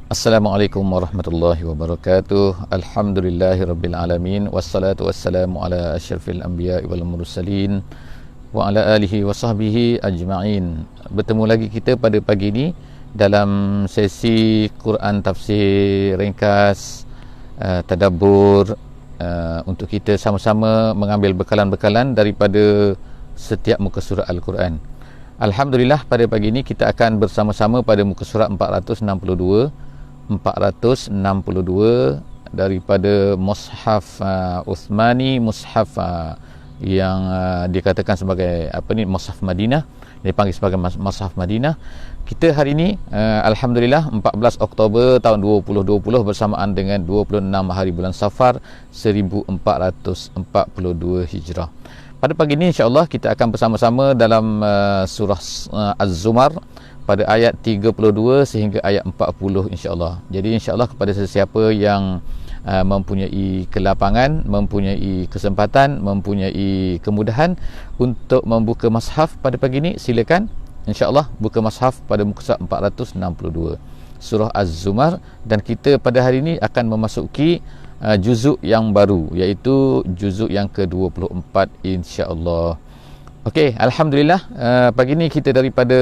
Assalamualaikum warahmatullahi wabarakatuh. Alhamdulillahirabbil alamin wassalatu wassalamu ala asyrafil anbiya'i wal mursalin wa ala alihi wa sahbihi ajma'in. Bertemu lagi kita pada pagi ini dalam sesi Quran tafsir ringkas, tadabbur, untuk kita sama-sama mengambil bekalan-bekalan daripada setiap muka surat Al-Quran. Alhamdulillah, pada pagi ini kita akan bersama-sama pada muka surat 462 daripada Mushaf Uthmani, Mushaf yang dikatakan sebagai Mushaf Madinah, dipanggil sebagai Mushaf Madinah. Kita hari ini Alhamdulillah 14 Oktober tahun 2020 bersamaan dengan 26 hari bulan Safar 1442 Hijrah. Pada pagi ini insya-Allah kita akan bersama-sama dalam surah Az-Zumar pada ayat 32 sehingga ayat 40 insya-Allah. Jadi insya-Allah kepada sesiapa yang mempunyai kelapangan, mempunyai kesempatan, mempunyai kemudahan untuk membuka mushaf pada pagi ini, silakan insya-Allah buka mushaf pada muka surat 462 surah Az-Zumar, dan kita pada hari ini akan memasuki juzuk yang baru, iaitu juzuk yang ke-24 insya-Allah. Okey, Alhamdulillah, pagi ni kita daripada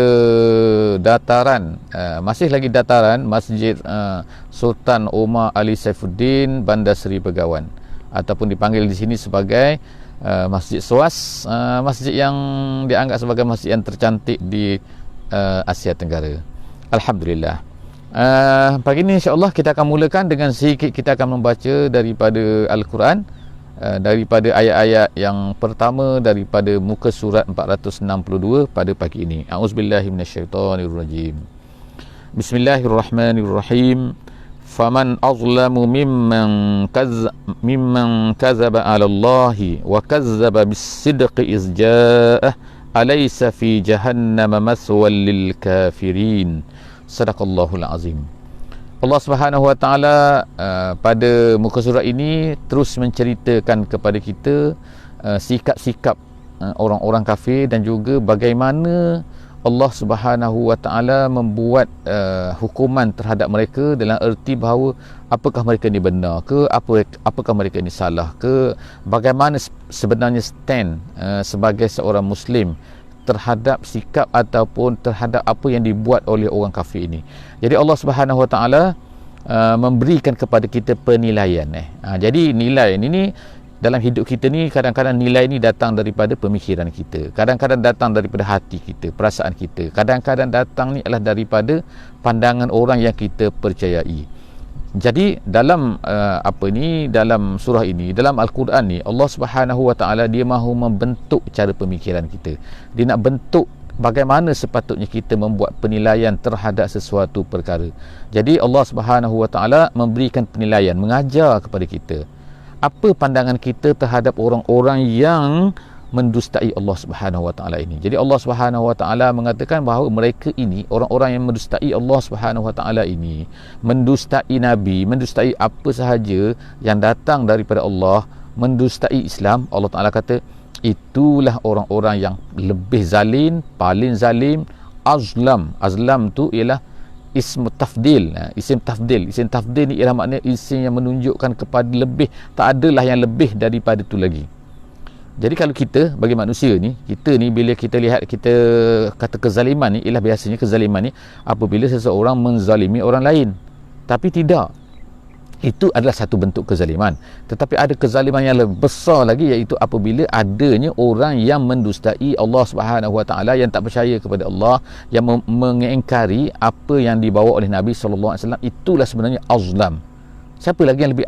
dataran, masih lagi dataran Masjid Sultan Omar Ali Saifuddin, Bandar Seri Begawan, ataupun dipanggil di sini sebagai Masjid SOAS, masjid yang dianggap sebagai masjid yang tercantik di Asia Tenggara. Alhamdulillah. Pagi ni insya-Allah kita akan mulakan dengan sedikit, kita akan membaca daripada Al-Quran, daripada ayat-ayat yang pertama daripada muka surat 462 pada pagi ini. A'udzubillahi minasyaitonirrajim. Bismillahirrahmanirrahim. Faman azlamu mimman kadzaba 'ala Allahi wa kazzaba bis-sidqi iz ja'ah alaysa fi jahannam maswal lil kafirin. Sadaqallahul azim. Allah Subhanahu Wa Taala pada muka surat ini terus menceritakan kepada kita sikap-sikap orang-orang kafir, dan juga bagaimana Allah Subhanahu Wa Taala membuat hukuman terhadap mereka dalam erti bahawa apakah mereka ni benar ke, apakah mereka ni salah ke, bagaimana sebenarnya stand sebagai seorang Muslim terhadap sikap ataupun terhadap apa yang dibuat oleh orang kafir ini. Jadi Allah Subhanahu Wa Taala memberikan kepada kita penilaian. Jadi nilai ini dalam hidup kita ni, kadang-kadang nilai ini datang daripada pemikiran kita, kadang-kadang datang daripada hati kita, perasaan kita, kadang-kadang datang ni adalah daripada pandangan orang yang kita percayai. Jadi dalam dalam surah ini, dalam Al-Quran ni, Allah Subhanahu Wa Taala dia mahu membentuk cara pemikiran kita. Dia nak bentuk bagaimana sepatutnya kita membuat penilaian terhadap sesuatu perkara. Jadi Allah Subhanahu Wa Taala memberikan penilaian, mengajar kepada kita apa pandangan kita terhadap orang-orang yang mendustai Allah Subhanahu Wa Taala ini. Jadi Allah Subhanahu Wa Taala mengatakan bahawa mereka ini, orang-orang yang mendustai Allah Subhanahu Wa Taala ini, mendustai Nabi, mendustai apa sahaja yang datang daripada Allah, mendustai Islam, Allah Taala kata itulah orang-orang yang lebih zalim, paling zalim. Azlam tu ialah ism tafdil. Isim tafdil ni ialah maknanya isim yang menunjukkan kepada lebih, tak adalah yang lebih daripada itu lagi. Jadi kalau kita bagi manusia ni, kita ni bila kita lihat, kita kata kezaliman ni ialah biasanya kezaliman ni apabila seseorang menzalimi orang lain. Tapi tidak, itu adalah satu bentuk kezaliman. Tetapi ada kezaliman yang lebih besar lagi, iaitu apabila adanya orang yang mendustai Allah Subhanahu Wa Taala, yang tak percaya kepada Allah, yang mengingkari apa yang dibawa oleh Nabi sallallahu alaihi wasallam. Itulah sebenarnya azlam. Siapa lagi yang lebih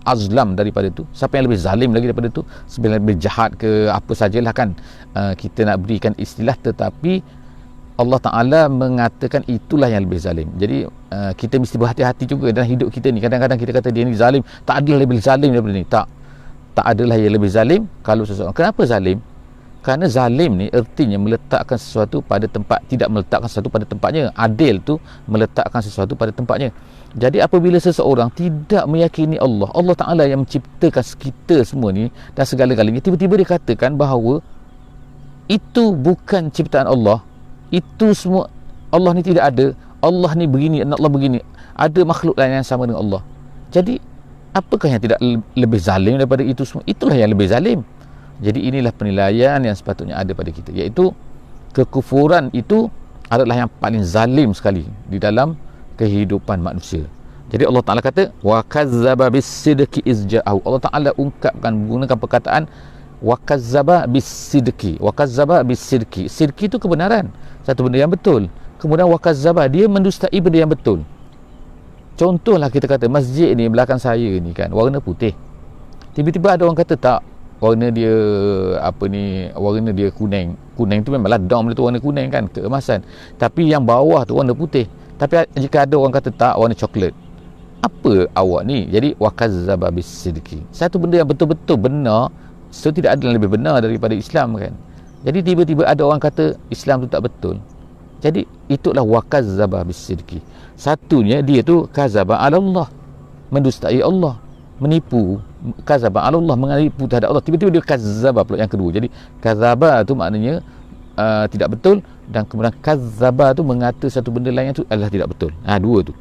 azlam daripada itu? Siapa yang lebih zalim lagi daripada itu? Sebenarnya lebih jahat ke apa sajalah kan, kita nak berikan istilah, tetapi Allah Ta'ala mengatakan itulah yang lebih zalim. Jadi kita mesti berhati-hati juga dalam hidup kita ni. Kadang-kadang kita kata dia ni zalim, tak ada lebih zalim daripada ni. Tak adalah yang lebih zalim kalau seseorang. Kenapa zalim? Kerana zalim ni ertinya meletakkan sesuatu pada tempat, tidak meletakkan sesuatu pada tempatnya. Adil tu meletakkan sesuatu pada tempatnya. Jadi apabila seseorang tidak meyakini Allah, Allah Ta'ala yang menciptakan kita semua ni dan segala-galanya, tiba-tiba dia katakan bahawa itu bukan ciptaan Allah, itu semua Allah ni tidak ada, Allah ni begini, Allah begini, ada makhluk lain yang sama dengan Allah. Jadi apakah yang tidak lebih zalim daripada itu semua? Itulah yang lebih zalim. Jadi inilah penilaian yang sepatutnya ada pada kita, iaitu kekufuran itu adalah yang paling zalim sekali di dalam kehidupan manusia. Jadi Allah Ta'ala kata wa kazzaba bis-sidqi izja'ahu. Allah Ta'ala ungkapkan menggunakan perkataan wa kazzaba bis-sidqi. Wa kazzaba bis-sidqi. Sidqi itu kebenaran, satu benda yang betul. Kemudian wa kazzaba, dia mendustai benda yang betul. Contohlah kita kata masjid ni belakang saya ni kan warna putih. Tiba-tiba ada orang kata tak, warna dia warna dia kuning. Kuning tu memanglah dom dia tu warna kuning kan, keemasan. Tapi yang bawah tu warna putih. Tapi jika ada orang kata tak, warna coklat. Apa awak ni? Jadi wakazzaba bis-sidqi. Satu benda yang betul-betul benar, so tidak ada yang lebih benar daripada Islam kan. Jadi tiba-tiba ada orang kata Islam tu tak betul. Jadi itulah wakazzaba bis-sidqi. Satunya dia tu kazaba 'ala Allah, mendustai Allah, menipu. Kazaba 'ala Allah, menipu terhadap Allah. Tiba-tiba dia kazzaba pula yang kedua. Jadi kazaba tu maknanya tidak betul, dan kemudian kazzaba tu mengata satu benda lain tu adalah tidak betul. Dua tu.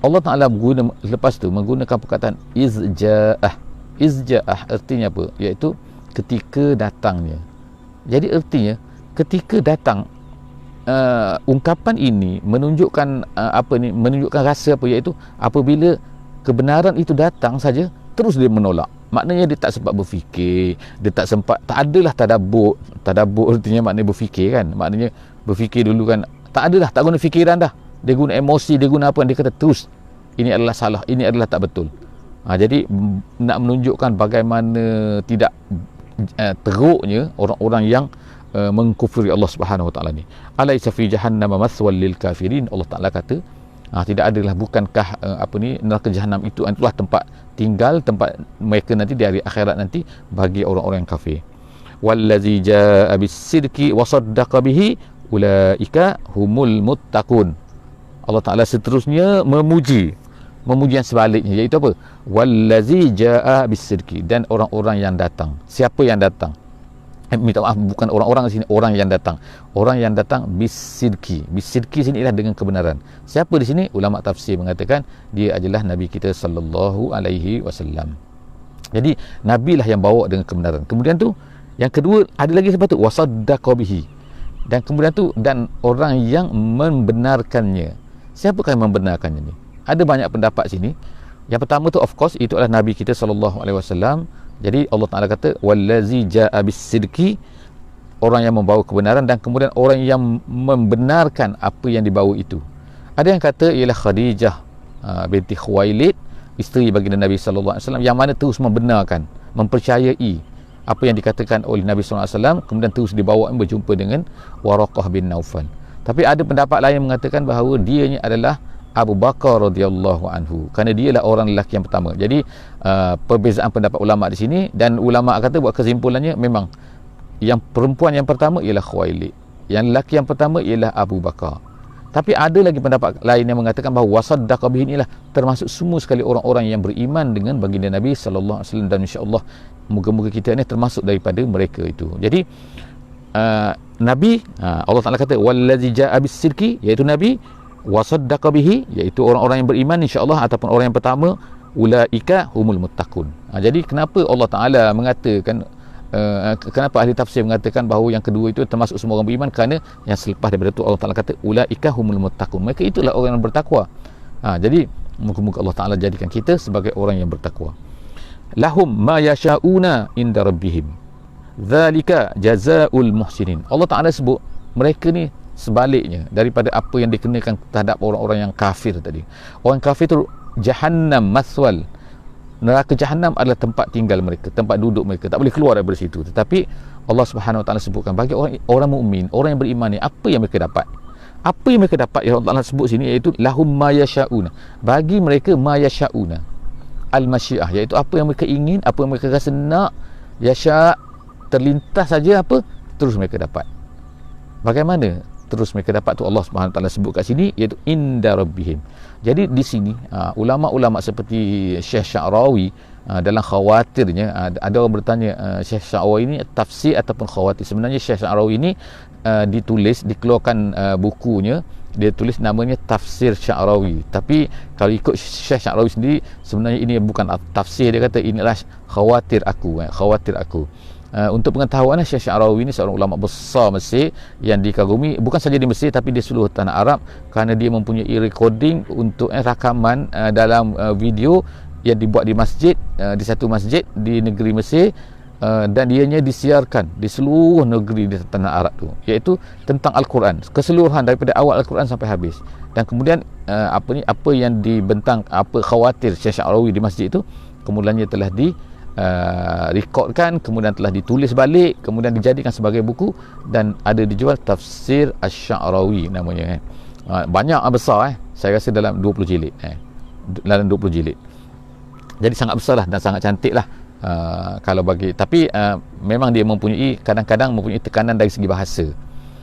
Allah Ta'ala lepas tu menggunakan perkataan izja'ah. Izja'ah artinya apa? Iaitu ketika datangnya. Jadi artinya ketika datang, ungkapan ini menunjukkan menunjukkan rasa apa, iaitu apabila kebenaran itu datang saja terus dia menolak. Maknanya dia tak sempat berfikir, dia tak sempat, tak adalah tadabbur. Tadabbur artinya maknanya berfikir kan. Maknanya berfikir dulu kan, tak adalah, tak guna fikiran dah. Dia guna emosi, dia guna apa, dia kata terus ini adalah salah, ini adalah tak betul. Jadi nak menunjukkan bagaimana tidak teruknya orang-orang yang mengkufuri Allah Subhanahu Wa Taala ni. Alaisa fi jahannam maswal lil kafirin. Allah Taala kata tidak adalah, bukankah neraka jahanam itu itulah tempat tinggal, tempat mereka nanti di hari akhirat nanti bagi orang-orang yang kafir. Wallazi jaa bis-sidqi wa saddaqa bihi ulaika humul muttaqun. Allah Ta'ala seterusnya memuji yang sebaliknya, iaitu apa? Wallazi jaa bis-sidqi, dan orang-orang yang datang. Siapa yang datang? Minta maaf, bukan orang-orang di sini, orang yang datang. Orang yang datang bis-sidqi. Bis-sidqi sini ialah dengan kebenaran. Siapa di sini? Ulama tafsir mengatakan dia adalah Nabi kita sallallahu alaihi wasallam. Jadi Nabi lah yang bawa dengan kebenaran. Kemudian tu yang kedua ada lagi sebab tu wasaddaqa bihi. Dan kemudian tu dan orang yang membenarkannya. Siapakah yang membenarkannya ni? Ada banyak pendapat sini. Yang pertama tu of course itu adalah Nabi kita sallallahu alaihi wasallam. Jadi Allah Taala kata wallazi jaa bis-sidqi, orang yang membawa kebenaran, dan kemudian orang yang membenarkan apa yang dibawa itu. Ada yang kata ialah Khadijah binti Khuwailid, isteri baginda Nabi sallallahu alaihi wasallam, yang mana terus membenarkan, mempercayai apa yang dikatakan oleh Nabi sallallahu alaihi wasallam, kemudian terus dibawa berjumpa dengan Waraqah bin Naufal. Tapi ada pendapat lain mengatakan bahawa dianya adalah Abu Bakar radhiyallahu anhu, kerana dialah orang lelaki yang pertama. Jadi perbezaan pendapat ulama di sini, dan ulama kata buat kesimpulannya memang yang perempuan yang pertama ialah Khuwailid, yang lelaki yang pertama ialah Abu Bakar. Tapi ada lagi pendapat lain yang mengatakan bahawa wasaddaqa bihi inilah termasuk semua sekali orang-orang yang beriman dengan baginda Nabi sallallahu alaihi wasallam, dan insya-Allah moga-moga kita ni termasuk daripada mereka itu. Jadi Nabi, Allah Taala kata wallazi jaa bis-sidqi, iaitu Nabi, wasaddaqa bihi, iaitu orang-orang yang beriman insya-Allah, ataupun orang yang pertama ulaika humul muttaqun. Jadi kenapa Allah Taala mengatakan kenapa ahli tafsir mengatakan bahawa yang kedua itu termasuk semua orang beriman? Kerana yang selepas daripada itu Allah Taala kata ulaika humul muttaqun, mereka itulah orang yang bertakwa. Jadi moga-moga Allah Taala jadikan kita sebagai orang yang bertakwa. Lahum ma yasha'una inda rabbihim dzalika jazaa'ul muhsinin. Allah Taala sebut mereka ni sebaliknya daripada apa yang dikenakan terhadap orang-orang yang kafir tadi. Orang kafir tu jahannam maswal, neraka jahanam adalah tempat tinggal mereka, tempat duduk mereka, tak boleh keluar daripada situ. Tetapi Allah Subhanahu Wa Taala sebutkan bagi orang mukmin, orang yang beriman ni, apa yang mereka dapat? Apa yang mereka dapat yang Allah Taala sebut sini, iaitu lahum ma yasha'una, bagi mereka ma yasha'una, al-masyiah, iaitu apa yang mereka ingin, apa yang mereka rasa nak, yasha' terlintas saja apa, terus mereka dapat. Bagaimana terus mereka dapat tu? Allah Subhanahu Wa Taala sebut kat sini, iaitu inda rabbihim. Jadi di sini ulama-ulama seperti Syekh Sya'rawi dalam khawatirnya, ada orang bertanya Syekh Sya'rawi ini tafsir ataupun khawatir. Sebenarnya Syekh Sya'rawi ini dikeluarkan bukunya dia tulis namanya Tafsir Sya'rawi. Tapi kalau ikut Syekh Sya'rawi sendiri, sebenarnya ini bukan tafsir. Dia kata inilah khawatir aku, khawatir aku. Untuk pengetahuan, Syekh Sya'rawi ini seorang ulama besar Mesir yang dikagumi bukan saja di Mesir tapi di seluruh tanah Arab, kerana dia mempunyai recording untuk rakaman dalam video yang dibuat di masjid, di satu masjid di negeri Mesir, dan dianya disiarkan di seluruh negeri di tanah Arab tu, iaitu tentang Al-Quran keseluruhan daripada awal Al-Quran sampai habis. Dan kemudian apa yang dibentang, apa khawatir Syekh Sya'rawi di masjid itu, kemudiannya telah rekodkan, kemudian telah ditulis balik, kemudian dijadikan sebagai buku dan ada dijual. Tafsir Asy-Sya'rawi namanya. Banyak, besar, saya rasa dalam 20 jilid, dalam 20 jilid. Jadi sangat besar lah dan sangat cantik lah. Kalau bagi, tapi memang dia mempunyai, kadang-kadang mempunyai tekanan dari segi bahasa.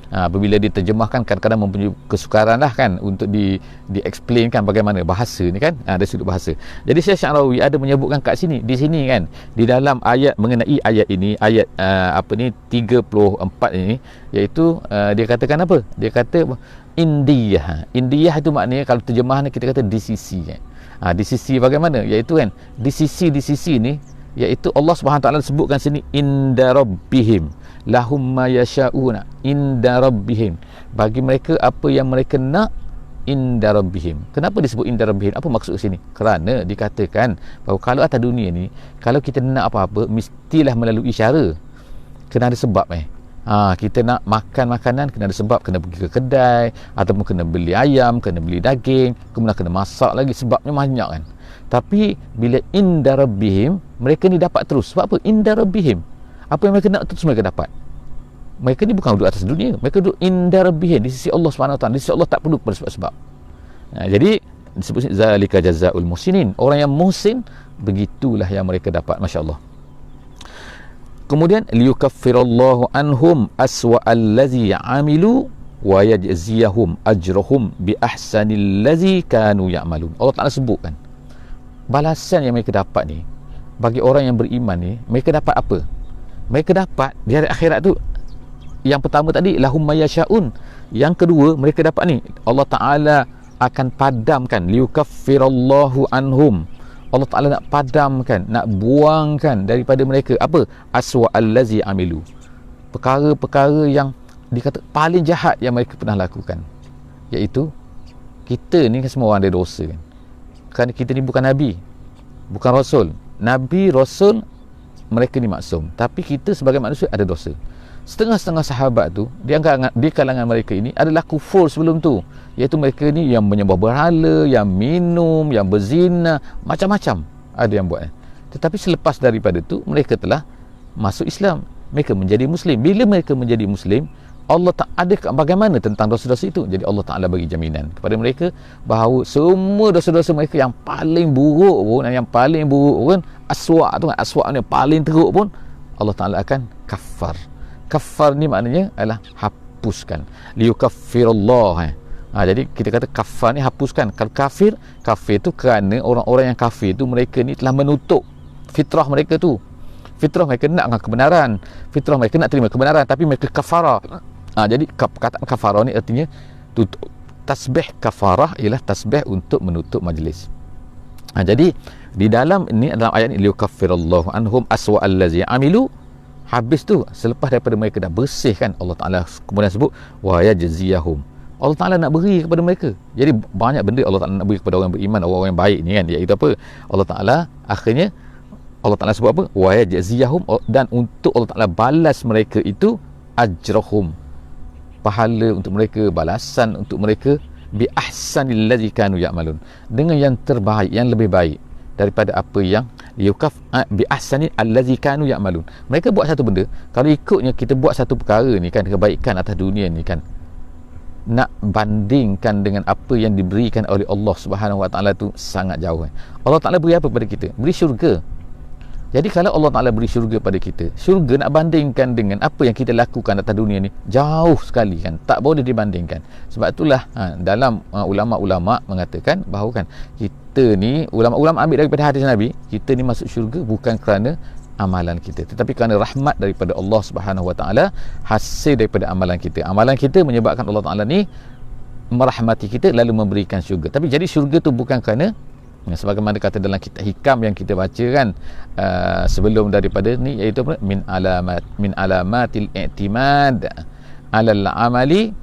Apabila diterjemahkan, kadang-kadang mempunyai kesukaran lah kan untuk di-explainkan bagaimana bahasa ni kan, dari sudut bahasa. Jadi Syekh Sya'rawi ada menyebutkan kat sini, di sini kan, di dalam ayat mengenai ayat ini, ayat 34 ini, iaitu dia katakan apa? Dia kata Indiyah. Indiyah itu maknanya kalau terjemahan kita kata di sisi kan. Di sisi bagaimana? Iaitu kan, di sisi ni, iaitu Allah Subhanahu Wa Taala sebutkan sini inda rabbihim lahum ma yasha'una inda rabbihim, bagi mereka apa yang mereka nak inda rabbihim. Kenapa disebut inda rabbihim? Apa maksud sini? Kerana dikatakan bahawa kalau atas dunia ni, kalau kita nak apa-apa mestilah melalui cara, kena ada sebab kita nak makan makanan kena ada sebab, kena pergi ke kedai ataupun kena beli ayam, kena beli daging, kemudian kena masak lagi, sebabnya banyak kan. Tapi bila inda rabbihim, mereka ni dapat terus. Sebab apa? Inda rabbihim, apa yang mereka nak terus mereka dapat. Mereka ni bukan duduk atas dunia, mereka duduk inda rabbihim, di sisi Allah SWT. Di sisi Allah tak perlu kepada sebab-sebab. Jadi disebut zalika jazaul muhsinin, orang yang muhsin begitulah yang mereka dapat. Masya Allah. Kemudian liyukaffirallahu anhum aswa'allazi amilu wa yajziyahum ajrahum bi ahsanillazi kanu ya'malun. Allah Ta'ala sebutkan balasan yang mereka dapat ni, bagi orang yang beriman ni, mereka dapat apa? Mereka dapat di hari akhirat tu, yang pertama tadi lahum mayasyaun, yang kedua mereka dapat ni, Allah Ta'ala akan padamkan, liyukaffirallahu anhum, Allah Ta'ala nak padamkan, nak buangkan daripada mereka apa? Aswa'allazi amilu, perkara-perkara yang dikata paling jahat yang mereka pernah lakukan. Iaitu kita ni kan semua orang ada dosa kan, kerana kita ni bukan Nabi, bukan Rasul. Nabi, Rasul, mereka ni maksum, tapi kita sebagai manusia ada dosa. Setengah-setengah sahabat tu di kalangan mereka ini adalah kufur sebelum tu, iaitu mereka ni yang menyembah berhala, yang minum, yang berzina, macam-macam ada yang buat. Tetapi selepas daripada tu mereka telah masuk Islam, mereka menjadi Muslim. Bila mereka menjadi Muslim, Allah tak ada bagaimana tentang dosa-dosa itu. Jadi Allah Ta'ala bagi jaminan kepada mereka bahawa semua dosa-dosa mereka yang paling buruk pun, yang paling buruk pun, aswa' tu kan, aswa' ni paling teruk pun, Allah Ta'ala akan kafar. Kafar ni maknanya adalah hapuskan. Liyukaffirullah. Jadi kita kata kafar ni hapuskan. Kalau kafir tu kerana orang-orang yang kafir tu, mereka ni telah menutup fitrah mereka tu. Fitrah mereka nak kebenaran, fitrah mereka nak terima kebenaran, tapi mereka kafarah. Jadi perkataan kafarah ni artinya tasbih. Kafarah ialah tasbih untuk menutup majlis. Jadi di dalam ini, dalam ayat ni, liyukaffirallahu anhum aswa'allazi amilu, habis tu selepas daripada mereka dah bersih kan, Allah Ta'ala kemudian sebut wa yajziyahum, Allah Ta'ala nak beri kepada mereka. Jadi banyak benda Allah Ta'ala nak beri kepada orang beriman, orang yang baik ni kan, iaitu apa? Allah Ta'ala akhirnya Allah Ta'ala sebut apa? Wa yajziyahum, dan untuk Allah Ta'ala balas mereka itu ajrahum, pahala untuk mereka, balasan untuk mereka, bi ahsanil ladzi kanu ya'malun, dengan yang terbaik, yang lebih baik daripada apa yang bi ahsani allazi kanu ya'malun. Mereka buat satu benda, kalau ikutnya kita buat satu perkara ni kan, kebaikan atas dunia ni kan, nak bandingkan dengan apa yang diberikan oleh Allah Subhanahu Wa Taala tu sangat jauh. Allah Taala beri apa pada kita? Beri syurga. Jadi kalau Allah Ta'ala beri syurga pada kita, syurga nak bandingkan dengan apa yang kita lakukan atas dunia ni, jauh sekali kan, tak boleh dibandingkan. Sebab itulah dalam ulama-ulama mengatakan bahawa kan, kita ni, ulama-ulama ambil daripada hadis Nabi, kita ni masuk syurga bukan kerana amalan kita, tetapi kerana rahmat daripada Allah Subhanahu Wa Ta'ala, hasil daripada amalan kita. Amalan kita menyebabkan Allah Ta'ala ni merahmati kita lalu memberikan syurga. Tapi jadi syurga tu bukan kerana sebagaimana kata dalam kitab hikam yang kita baca kan sebelum daripada ni, iaitu apa? Min alamatil i'timad alal amali,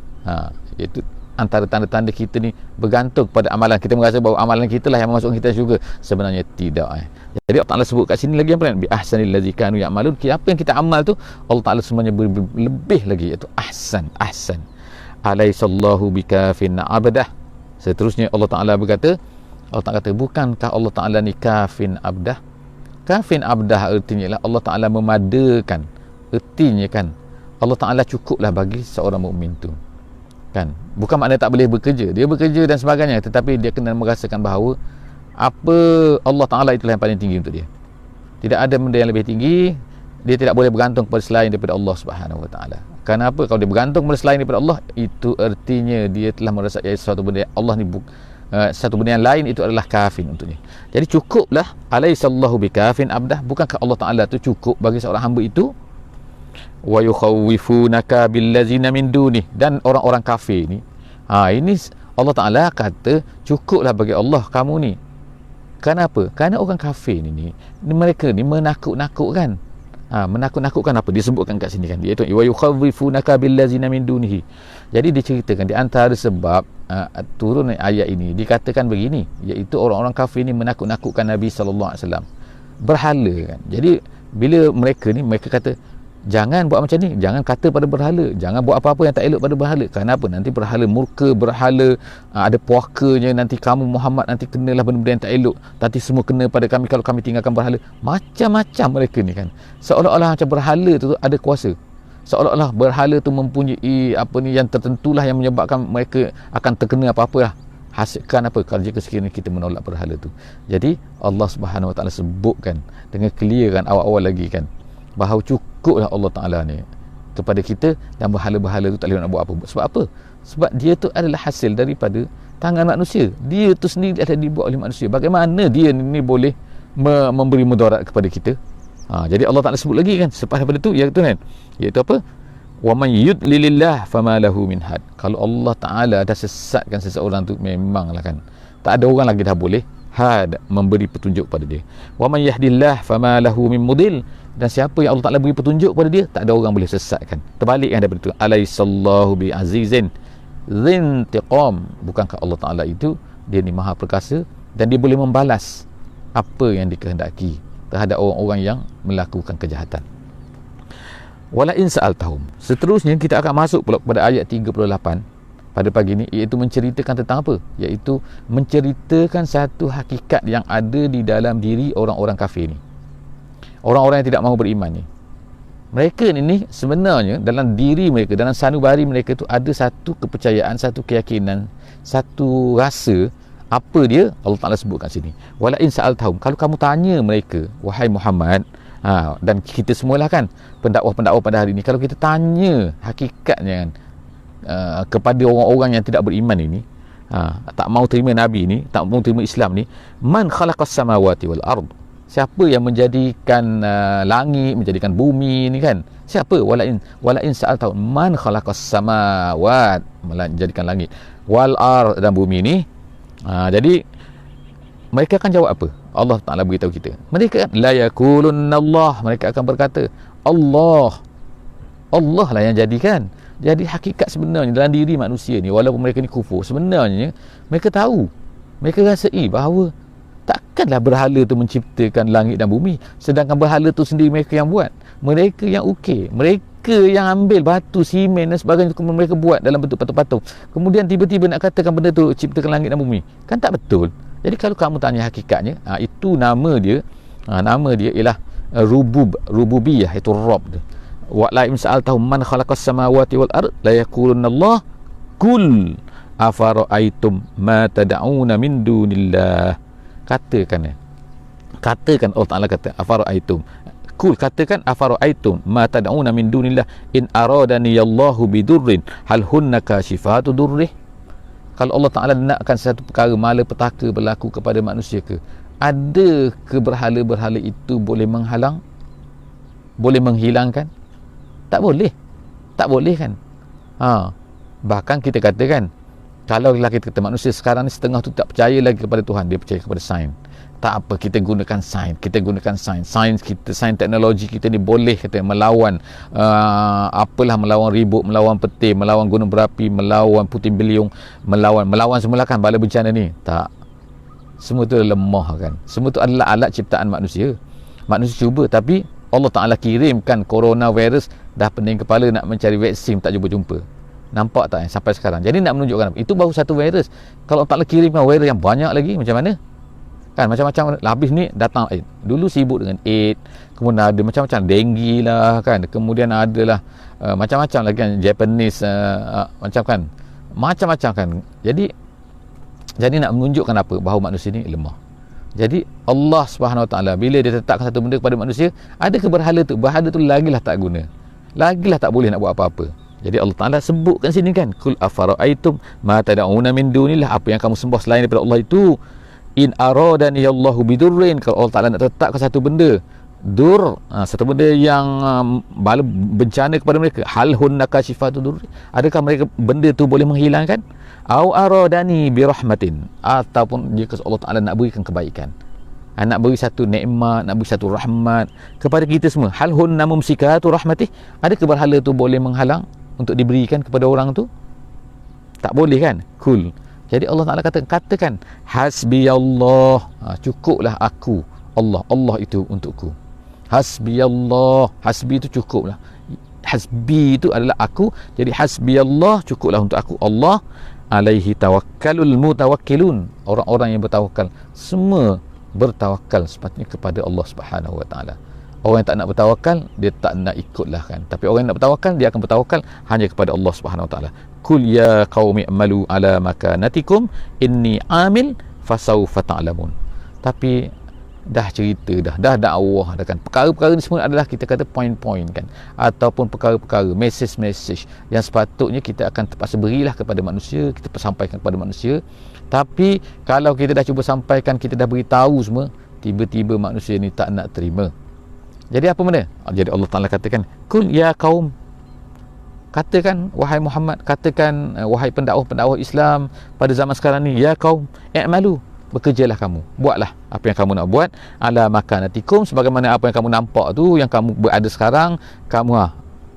iaitu antara tanda-tanda kita ni bergantung pada amalan. Kita merasa bahawa amalan kita lah yang memasukkan kita syurga. Sebenarnya tidak. Jadi Allah Ta'ala sebut kat sini lagi apa? Bi ahsanil ladzi kanu ya'malun. Apa yang kita amal tu Allah Ta'ala semuanya lebih lagi, iaitu ahsan. Alaisallahu bikafin abdah. Seterusnya Allah Ta'ala berkata, Allah Ta'ala kata, bukankah Allah Ta'ala ni kafin abdah? Kafin abdah artinya ialah Allah Ta'ala memadakan. Artinya kan Allah Ta'ala cukuplah bagi seorang mukmin tu kan. Bukan makna tak boleh bekerja, dia bekerja dan sebagainya, tetapi dia kena merasakan bahawa apa Allah Ta'ala itulah yang paling tinggi untuk dia. Tidak ada benda yang lebih tinggi. Dia tidak boleh bergantung kepada selain daripada Allah Subhanahu Wa Ta'ala. Kenapa? Kalau dia bergantung kepada selain daripada Allah, itu artinya dia telah merasai sesuatu benda Allah ni satu benda yang lain, itu adalah kafin untuknya. Jadi cukuplah, alaisallahu bikafin abdah. Bukankah Allah Ta'ala tu cukup bagi seorang hamba itu? Wa yukhawifunaka billazina min dunih. Dan orang-orang kafir ni, ini Allah Ta'ala kata cukuplah bagi Allah kamu ni. Kenapa? Kerana orang kafir ni mereka ni menakut-nakutkan. Menakut-nakutkan apa? Disebutkan kat sini kan, iaitu wa yukhawifunaka billazina min dunihi. Jadi diceritakan di antara sebab turun ayat ini dikatakan begini, iaitu orang-orang kafir ni menakut-nakutkan Nabi sallallahu alaihi wasallam. Berhala kan. Jadi bila mereka kata jangan buat macam ni, jangan kata pada berhala, jangan buat apa-apa yang tak elok pada berhala. Kenapa? Nanti berhala murka, berhala ada puakanya, nanti kamu Muhammad nanti kenalah benda-benda yang tak elok, nanti semua kena pada kami kalau kami tinggalkan berhala. Macam-macam mereka ni kan, seolah-olah macam berhala tu ada kuasa, seolah-olah berhala tu mempunyai apa ni yang tertentulah yang menyebabkan mereka akan terkena apa-apa lah. Hasilkan apa kalau jika sekiranya kita menolak berhala tu. Jadi Allah Subhanahu Wa Ta'ala sebutkan dengan clear kan awal-awal lagi kan, bahawa cukuplah Allah Ta'ala ni kepada kita, dan berhala-berhala tu tak boleh nak buat apa. Sebab apa? Sebab dia tu adalah hasil daripada tangan manusia. Dia tu sendiri adalah dibuat oleh manusia. Bagaimana dia ni boleh memberi mudarat kepada kita? Jadi Allah Ta'ala sebut lagi kan selepas daripada tu, iaitu kan, iaitu apa? Wa man yudlilillah fama lahu min had. Kalau Allah Ta'ala dah sesatkan seseorang tu, memanglah kan tak ada orang lagi dah boleh memberi petunjuk pada dia. Wa man yahdillah fama lahu min mudil. Dan siapa yang Allah Ta'ala beri petunjuk pada dia, tak ada orang boleh sesatkan. Terbalik kan daripada itu. Alaisallahu bi azizin zintiqam. Bukankah Allah Ta'ala itu dia ni maha perkasa dan dia boleh membalas apa yang dikehendaki terhadap orang-orang yang melakukan kejahatan. Wala in sa'altahum. Seterusnya kita akan masuk pula kepada ayat 38 pada pagi ini, iaitu menceritakan tentang apa? Iaitu menceritakan satu hakikat yang ada di dalam diri orang-orang kafir ni. Orang-orang yang tidak mahu beriman ni, mereka ni sebenarnya dalam diri mereka, dalam sanubari mereka tu ada satu kepercayaan, satu keyakinan, satu rasa. Apa dia? Allah Ta'ala sebutkan sini, wala in sa'altahum. Kalau kamu tanya mereka, wahai Muhammad, dan kita semualah kan pendakwah-pendakwah pada hari ini, kalau kita tanya hakikatnya kan, kepada orang-orang yang tidak beriman ini, tak mau terima Nabi ni, tak mau terima Islam ni, man khalaqas samawati wal ard. Siapa yang menjadikan langit, menjadikan bumi ni kan? Siapa? Wala in sa'altahum man khalaqas samawat, menjadikan langit, wal ard, dan bumi ni. Jadi mereka akan jawab apa? Allah Ta'ala beritahu kita, mereka la yakulunallah, mereka akan berkata Allah lah yang jadikan. Jadi hakikat sebenarnya dalam diri manusia ni, walaupun mereka ni kufur, sebenarnya mereka tahu, mereka rasai bahawa takkanlah berhala tu menciptakan langit dan bumi, sedangkan berhala tu sendiri mereka yang buat, mereka yang ukir, mereka yang ambil batu, simen dan sebagainya, kemudian mereka buat dalam bentuk patung-patung, kemudian tiba-tiba nak katakan benda tu ciptakan langit dan bumi, kan tak betul. Jadi kalau kamu tanya hakikatnya, itu nama dia ialah rububiyah, itu Rabb tu. Wa la in sa'altahum man khalaqas samawati wal ard la yaqulunallah qul afara'aitum ma tad'una min dunillah. Katakan Allah Ta'ala kata afara'aitum, kul katakan afara'aitum ma tad'una min dunillah in aradani Allahu bidurrin hal hunna kashifatu durrih. Kalau Allah Ta'ala nakkan satu perkara malapetaka berlaku kepada manusia ke, ada ke berhala-berhala itu boleh menghalang, boleh menghilangkan? Tak boleh kan. Bahkan kita katakan Kalau lah kita kata manusia sekarang ni setengah tu tak percaya lagi kepada Tuhan, dia percaya kepada sains. Tak apa, kita gunakan sains, sains kita, sains teknologi kita ni boleh kata melawan melawan ribut, melawan petir, melawan gunung berapi, melawan puting beliung, melawan semula kan bala bencana ni. Tak, semua tu lemah kan, semua tu adalah alat ciptaan manusia cuba, tapi Allah Ta'ala kirimkan coronavirus, dah pening kepala nak mencari vaksin tak jumpa. Nampak tak sampai sekarang? Jadi nak menunjukkan apa? Itu baru satu virus. Kalau Allah Ta'ala kirimkan virus yang banyak lagi, macam mana? Kan macam-macam. Habis ni datang dulu sibuk dengan AIDS, kemudian ada macam-macam denggi lah kan, kemudian adalah macam-macam lagi kan, Japanese macam-macam kan. Jadi nak menunjukkan apa? Bahawa manusia ni lemah. Jadi Allah Subhanahu Wa Taala bila dia tetapkan satu benda kepada manusia, ada ke berhala tu lagilah tak guna, lagilah tak boleh nak buat apa-apa. Jadi Allah Ta'ala sebutkan sini kan, kul afara'aitum ma tad'una min dunillah, apa yang kamu sembah selain daripada Allah itu, in aradani Allahu bidurrin, kalau Allah Ta'ala nak tetapkan satu benda satu benda yang bencana kepada mereka, hal hunna kashifatu durri, adakah mereka benda tu boleh menghilangkan, au aradani birahmatin, ataupun jika Allah Ta'ala nak berikan kebaikan, nak beri satu nikmat, nak beri satu rahmat kepada kita semua, hal hunna mumsikatu rahmatih, adakah berhala tu boleh menghalang untuk diberikan kepada orang tu? Tak boleh kan? Cool. Jadi Allah Ta'ala katakan hasbiyallah, cukuplah aku, Allah itu untukku. Hasbiyallah, hasbi itu cukuplah, hasbi itu adalah aku, jadi hasbiyallah, cukuplah untuk aku Allah, alaihi tawakkalul mutawakkilun, orang-orang yang bertawakal semua bertawakal sepatutnya kepada Allah Subhanahu Wa Ta'ala. Orang yang tak nak bertawakal, dia tak nak ikutlah kan. Tapi orang yang nak bertawakal, dia akan bertawakal hanya kepada Allah Subhanahu Wa Ta'ala. Kul ya qaumi amalu ala makanatikum inni amil fasawfa ta'lamun. Tapi dah cerita dah dakwah dah kan. Perkara-perkara ni semua adalah kita kata point-point kan, ataupun perkara-perkara, message yang sepatutnya kita akan terpaksa berilah kepada manusia, kita sampaikan kepada manusia. Tapi kalau kita dah cuba sampaikan, kita dah beritahu semua, tiba-tiba manusia ni tak nak terima. Jadi apa benda? Jadi Allah Ta'ala katakan, kul ya kaum, katakan wahai Muhammad, katakan wahai pendakwah Islam pada zaman sekarang ni, ya kaum i'malu, bekerjalah kamu, buatlah apa yang kamu nak buat, ala makanatikum, sebagaimana apa yang kamu nampak tu, yang kamu berada sekarang, kamu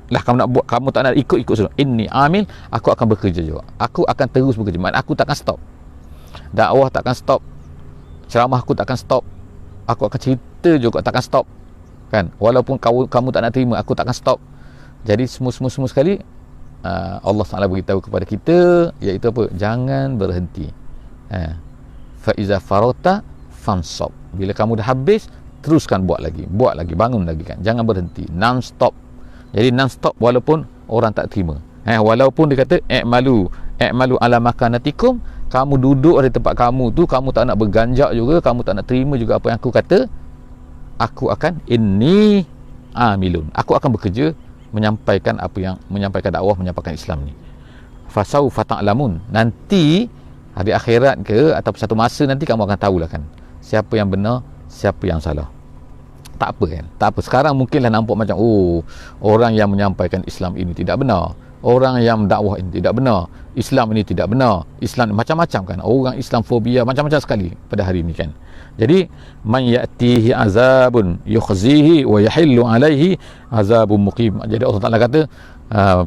kamu nak buat, kamu tak nak ikut suruh. Inni amil, aku akan bekerja juga, aku akan terus bekerja, maknanya aku takkan stop, dakwah takkan stop, ceramah aku takkan stop, aku akan cerita juga takkan stop kan, walaupun kamu tak nak terima, aku takkan stop. Jadi semua sekali Allah Ta'ala beritahu kepada kita, iaitu apa? Jangan berhenti. Fa iza farata fansab, bila kamu dah habis, teruskan buat lagi, bangun lagi kan, jangan berhenti, non stop. Jadi non stop walaupun orang tak terima, walaupun dia kata i'malu ala makanatikum, kamu duduk di tempat kamu tu, kamu tak nak berganjak juga, kamu tak nak terima juga apa yang aku kata, aku akan inni amilun, aku akan bekerja menyampaikan dakwah, menyampaikan Islam ni. Fasaufa ta'lamun, nanti hari akhirat ke atau satu masa nanti kamu akan tahulah kan, siapa yang benar, siapa yang salah. Tak apa kan, tak apa. Sekarang mungkinlah nampak macam orang yang menyampaikan Islam ini tidak benar, orang yang dakwah ini tidak benar, Islam ini tidak benar, Islam macam-macam kan, orang Islamfobia macam-macam sekali pada hari ini kan. Jadi man ya'tihi azabun yukhzihi wa yahillu alaihi azabun muqim. Jadi Allah Ta'ala kata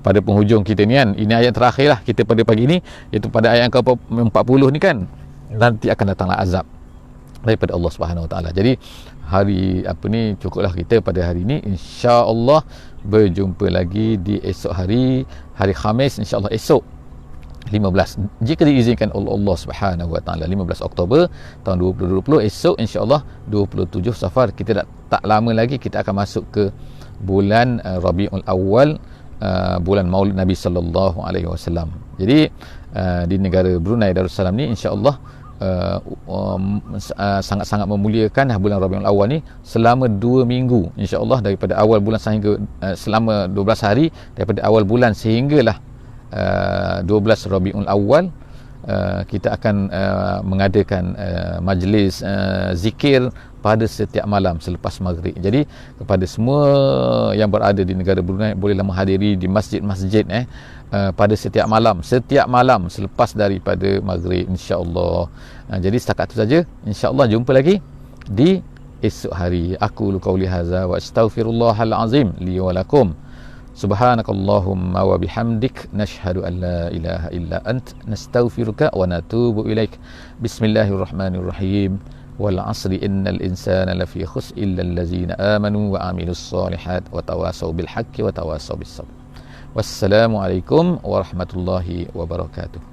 pada penghujung kita ni kan, ini ayat terakhir lah kita pada pagi ni, iaitu pada ayat ke-40 ni kan, nanti akan datanglah azab daripada Allah Subhanahu Wa Ta'ala. Jadi hari cukuplah kita pada hari ini, insya-Allah berjumpa lagi di esok hari Khamis, insya-Allah esok 15, jika diizinkan oleh Allah Subhanahu Wa Ta'ala, 15 Oktober tahun 2020, esok insya-Allah 27 Safar. Kita tak lama lagi kita akan masuk ke bulan Rabiul Awal, bulan Maulid Nabi sallallahu alaihi wasallam. Jadi di negara Brunei Darussalam ni insya-Allah sangat-sangat memuliakan bulan Rabiul Awal ni selama 2 minggu insya-Allah, daripada awal bulan sehingga selama 12 hari daripada awal bulan sehinggalah 12 Rabiul Awal, kita akan mengadakan majlis zikir, pada setiap malam selepas maghrib. Jadi kepada semua yang berada di negara Brunei, bolehlah menghadiri di masjid-masjid pada setiap malam selepas daripada maghrib, insya-Allah. Jadi setakat itu saja, insya-Allah jumpa lagi di esok hari. Aku qauli hadza wa astaghfirullahal azim li wa lakum. Subhanakallahumma wa bihamdik nashhadu an la ilaha illa ant nastaghfiruka wa natubu ilaik. Bismillahirrahmanirrahim. Wal 'asri innal insana lafi khusr illa allazina amanu wa 'amilus solihat wa tawasaw bil haqqi wa tawasaw bis sabr. Wassalamu alaikum warahmatullahi wabarakatuh.